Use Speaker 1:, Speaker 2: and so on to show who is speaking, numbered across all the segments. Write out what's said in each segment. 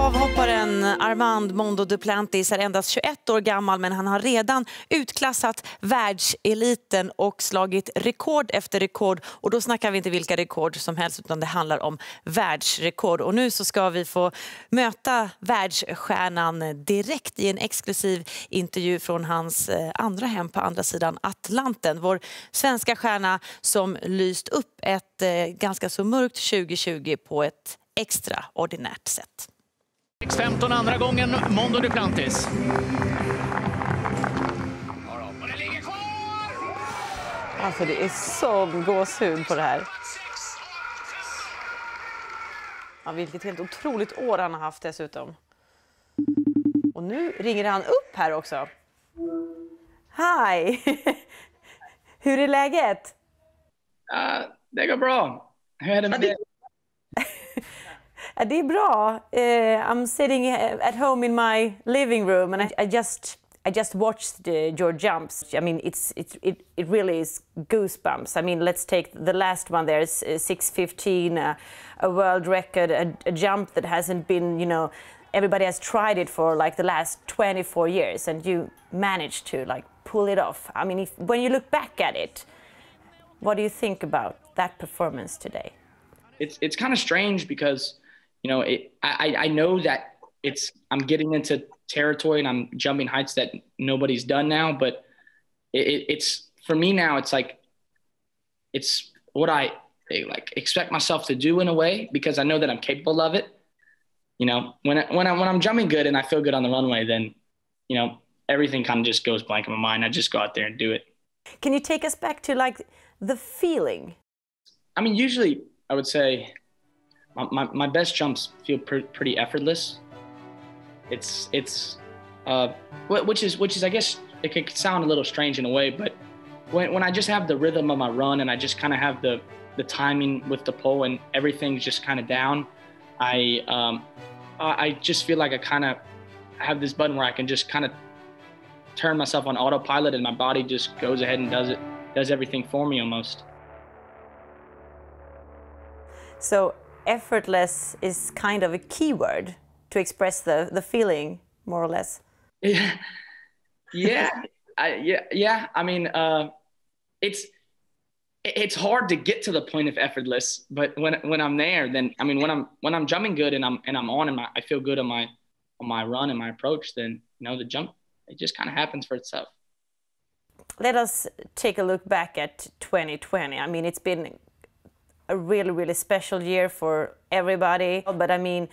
Speaker 1: Stavhopparen Armand Mondo Duplantis är endast 21 år gammal, men han har redan utklassat världseliten och slagit rekord efter rekord. Och då snackar vi inte vilka rekord som helst, utan det handlar om världsrekord. Och nu så ska vi få möta världsstjärnan direkt i en exklusiv intervju från hans andra hem på andra sidan Atlanten. Vår svenska stjärna som lyst upp ett ganska så mörkt 2020 på ett extraordinärt sätt.
Speaker 2: 15 andra gången Mondo Duplantis.
Speaker 1: Alltså det är så gåshud på det här. Ja, vilket helt otroligt år han har haft dessutom. Och nu ringer han upp här också. Hej! Hur är läget?
Speaker 3: Det går bra. Hur är det med dig?
Speaker 1: Det är bra. I'm sitting at home in my living room and I just watched your jumps. I mean, it really is goosebumps. I mean, let's take the last one there, 6:15, a world record, a jump that hasn't been, you know, everybody has tried it for like the last 24 years, and you managed to like pull it off. I mean, when you look back at it, what do you think about that performance today?
Speaker 3: It's kind of strange because, you know, I know that I'm getting into territory and I'm jumping heights that nobody's done now, but it's for me now, it's like, it's what I like expect myself to do in a way, because I know that I'm capable of it. You know, when I'm jumping good and I feel good on the runway, then, you know, everything kind of just goes blank in my mind. I just go out there and do it. Can you take us back to like the feeling? I mean, usually I would say my best jumps feel pretty effortless. Which is I guess it could sound a little strange in a way, but when I just have the rhythm of my run and I just kind of have the timing with the pole and everything's just kind of down, I just feel like I kind of have this button where I can just kind of turn myself on autopilot and my body just goes ahead and does everything for me almost.
Speaker 1: So effortless is kind of a keyword to express the feeling, more or less.
Speaker 3: Yeah. I mean, it's hard to get to the point of effortless, but when I'm there, then I mean, when I'm jumping good and I'm on and I feel good on my run and my approach, then, you know, the jump, it just kind of happens for itself.
Speaker 1: Let us take a look back at 2020. I mean, it's been a really, really special year for everybody. But I mean,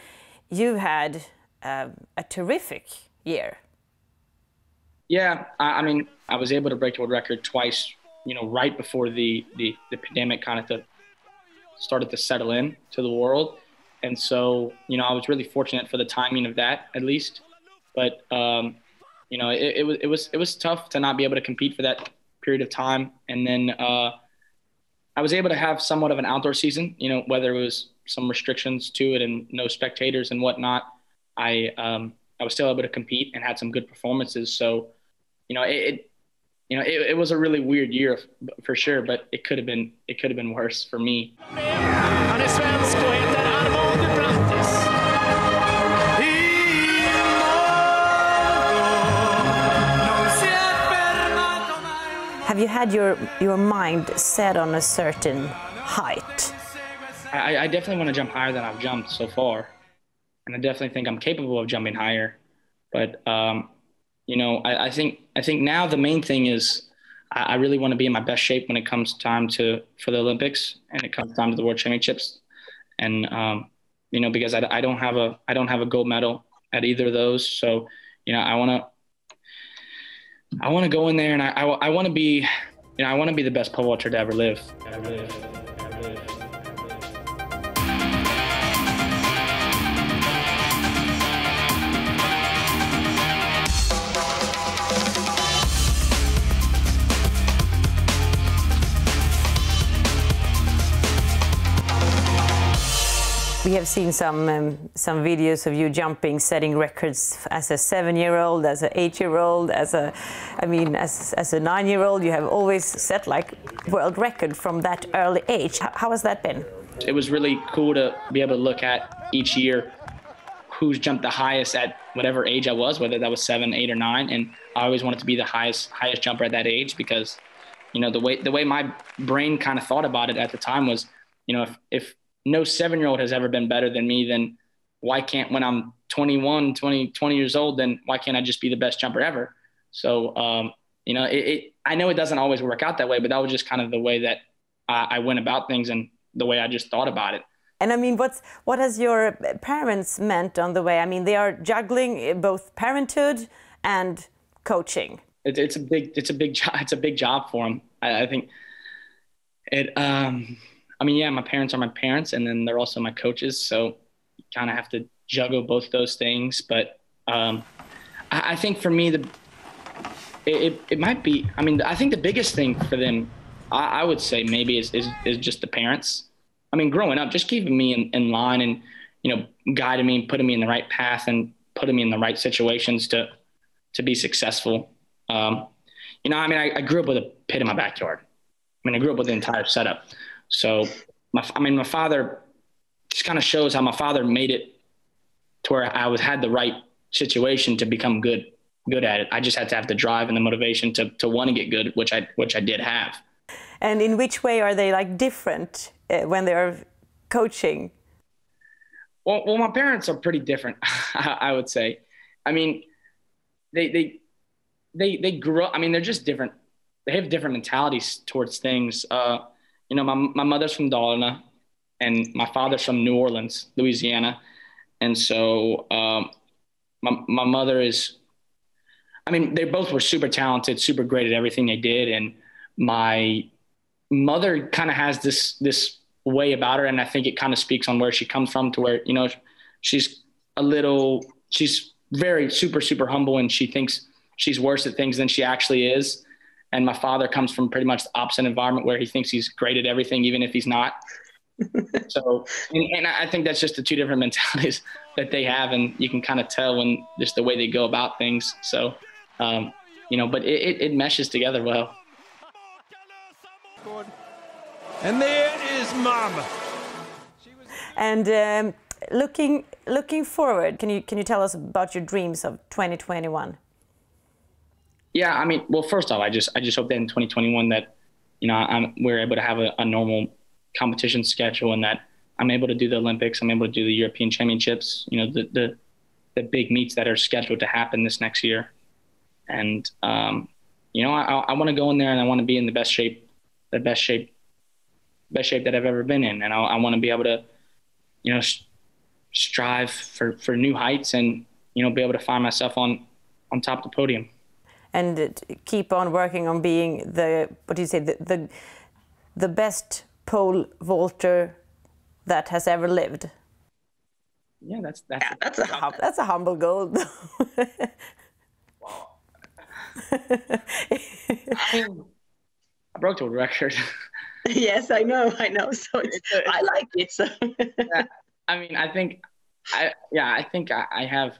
Speaker 1: you had a terrific year.
Speaker 3: Yeah, I mean, I was able to break the world record twice, you know, right before the pandemic kind of started to settle in to the world. And so, you know, I was really fortunate for the timing of that, at least. But, you know, it was tough to not be able to compete for that period of time. And then, I was able to have somewhat of an outdoor season, you know, whether it was some restrictions to it and no spectators and whatnot. I was still able to compete and had some good performances. So, you know, it was a really weird year for sure, but it could have been worse for me.
Speaker 2: Anders Philblad Armand Duplantis.
Speaker 1: Have you had your mind set on a certain height?
Speaker 3: I definitely want to jump higher than I've jumped so far. And I definitely think I'm capable of jumping higher. But, you know, I think now the main thing is I really want to be in my best shape when it comes time for the Olympics and it comes time to the World Championships. And, you know, because I don't have a gold medal at either of those. So, you know, I want to go in there and I want to be, you know, I want to be the best pole vaulter to ever live.
Speaker 1: We have seen some videos of you jumping, setting records as a 7-year-old, as an 8-year-old, as a 9-year-old. You have always set like world record from that early age. How has that been?
Speaker 3: It was really cool to be able to look at each year who's jumped the highest at whatever age I was, whether that was 7, 8, or 9. And I always wanted to be the highest jumper at that age because, you know, the way my brain kind of thought about it at the time was, you know, if no 7-year-old has ever been better than me, then why can't, when I'm 21, 20 years old, then why can't I just be the best jumper ever? So, you know, I know it doesn't always work out that way, but that was just kind of the way that I went about things and the way I just thought about it.
Speaker 1: And I mean, what has your parents meant on the way? I mean, they are juggling both parenthood and coaching.
Speaker 3: It's a big job. It's a big job for them. I think it. I mean, yeah, my parents are my parents, and then they're also my coaches. So you kind of have to juggle both those things. But I think for me, it might be. I mean, I think the biggest thing for them, I would say maybe is just the parents. I mean, growing up, just keeping me in line and, you know, guiding me, putting me in the right path and putting me in the right situations to be successful. You know, I mean, I grew up with a pit in my backyard. I mean, I grew up with the entire setup. So, my father just kind of shows how my father made it to where I had the right situation to become good at it. I just had to have the drive and the motivation to want to get good, which I did have.
Speaker 1: And in which way are they like different when they're coaching?
Speaker 3: Well, my parents are pretty different, I would say. I mean, they grew up. I mean, they're just different. They have different mentalities towards things. You know, my mother's from Dalarna, and my father's from New Orleans, Louisiana, and so my mother is. I mean, they both were super talented, super great at everything they did, and my mother kind of has this way about her, and I think it kind of speaks on where she comes from, to where, you know, she's very super humble, and she thinks she's worse at things than she actually is. And my father comes from pretty much the opposite environment, where he thinks he's great at everything, even if he's not. So, and I think that's just the two different mentalities that they have, and you can kind of tell when just the way they go about things. So, you know, but it meshes together well.
Speaker 4: And there is Mama.
Speaker 1: And looking forward, can you tell us about your dreams of 2021?
Speaker 3: Yeah, I mean, well, first off, I just hope that in 2021 that, you know, we're able to have a normal competition schedule, and that I'm able to do the Olympics, I'm able to do the European Championships, you know, the big meets that are scheduled to happen this next year. And, you know, I want to go in there and I want to be in the best shape that I've ever been in. And I want to be able to, you know, strive for new heights and, you know, be able to find myself on top of the podium.
Speaker 1: And keep on working on being the best pole vaulter that has ever lived.
Speaker 3: Yeah,
Speaker 1: that's a humble goal.
Speaker 3: Wow. I broke the record.
Speaker 5: Yes, I know. So I like it. So.
Speaker 3: Yeah, I mean, I think I have,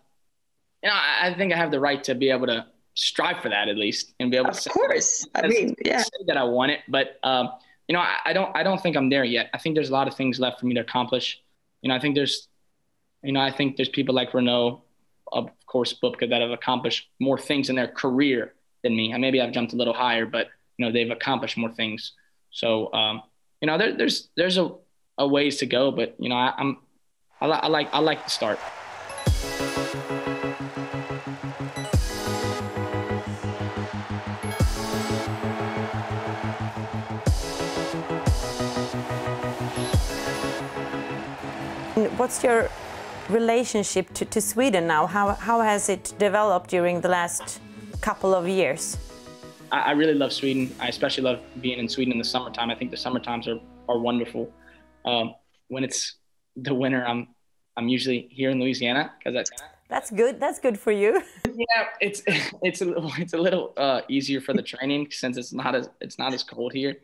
Speaker 3: you know, I think I have the right to be able to strive for that, at least, and be able to say,
Speaker 5: of course. I mean, yeah,
Speaker 3: say that I want it, but you know, I don't think I'm there yet. I think there's a lot of things left for me to accomplish. You know, I think there's people like Renault, of course, Bubka, that have accomplished more things in their career than me. And maybe I've jumped a little higher, but, you know, they've accomplished more things. So, you know, there's a ways to go, but, you know, I like the start.
Speaker 1: What's your relationship to Sweden now? How has it developed during the last couple of years?
Speaker 3: I really love Sweden. I especially love being in Sweden in the summertime. I think the summertimes are wonderful. When it's the winter, I'm usually here in Louisiana because
Speaker 1: that's good. That's good for you.
Speaker 3: Yeah, it's a little easier for the training since it's not as cold here.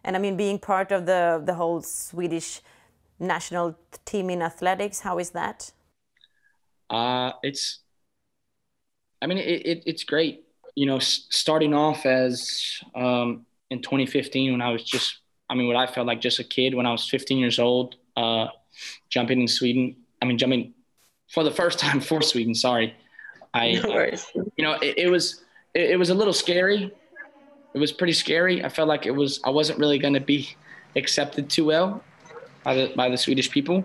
Speaker 1: And I mean, being part of the whole Swedish national team in athletics, how is that?
Speaker 3: It's great. You know, starting off as in 2015 when I was what I felt like just a kid when I was 15 years old, jumping in Sweden. I mean, jumping for the first time for Sweden. Sorry,
Speaker 5: No worries.
Speaker 3: It was a little scary. It was pretty scary. I felt like I wasn't really going to be accepted too well by the Swedish people.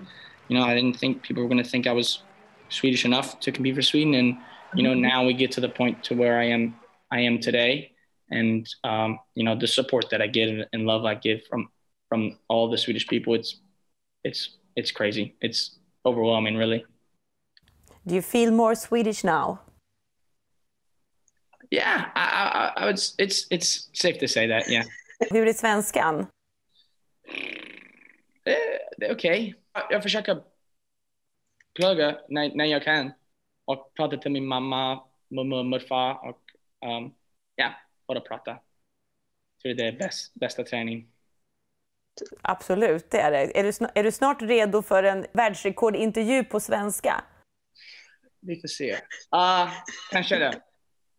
Speaker 3: I didn't think people were going to think I was Swedish enough to compete for Sweden. And now we get to the point to where I am today, and the support that I get and love I get from all the Swedish people, it's crazy. It's overwhelming, really.
Speaker 1: Do you feel more Swedish now?
Speaker 3: Yeah, I would. It's safe to say that. Yeah.
Speaker 1: Hur är svenskan?
Speaker 3: Det är okej. Jag försöker plugga när jag kan och prata till min mamma, morfar och bara prata. Så det är bästa träning.
Speaker 1: Absolut, det är det. Är du snart redo för en världsrekordintervju på svenska?
Speaker 3: Vi får se. Kanske det.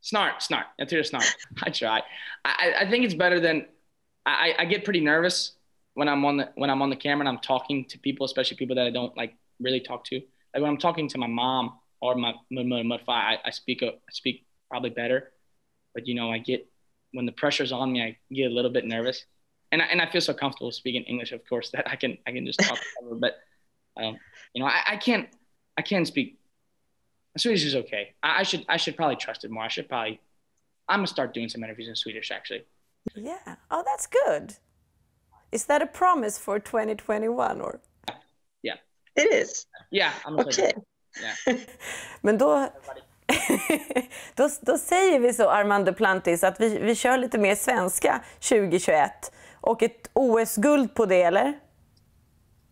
Speaker 3: Snart. Jag tror det är snart. I try. I think it's better than I get pretty nervous when I'm on the camera and I'm talking to people, especially people that I don't like really talk to. Like when I'm talking to my mom or my I speak probably better. But I get, when the pressure's on me, I get a little bit nervous. And I feel so comfortable speaking English, of course, that I can just talk over. But I can't speak. Swedish is okay. I should probably trust it more. I'm gonna start doing some interviews in Swedish, actually.
Speaker 1: Yeah. Oh, that's good. Is that a promise for 2021 or?
Speaker 3: Yeah.
Speaker 5: It is.
Speaker 3: Yeah.
Speaker 5: Okay.
Speaker 3: Yeah.
Speaker 1: Men då säger vi så, Armand Duplantis, att vi kör lite mer svenska 2021 och ett OS-guld på det, eller?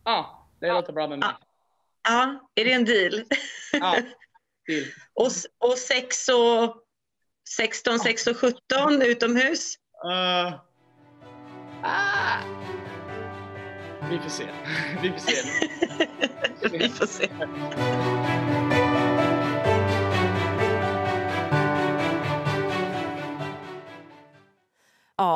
Speaker 3: Ja, det låter bra med mig.
Speaker 5: Ja, är det en deal?
Speaker 3: Ja, deal.
Speaker 5: Och 16, 6 och 17 utomhus?
Speaker 3: Vi får se.
Speaker 5: Vi får se.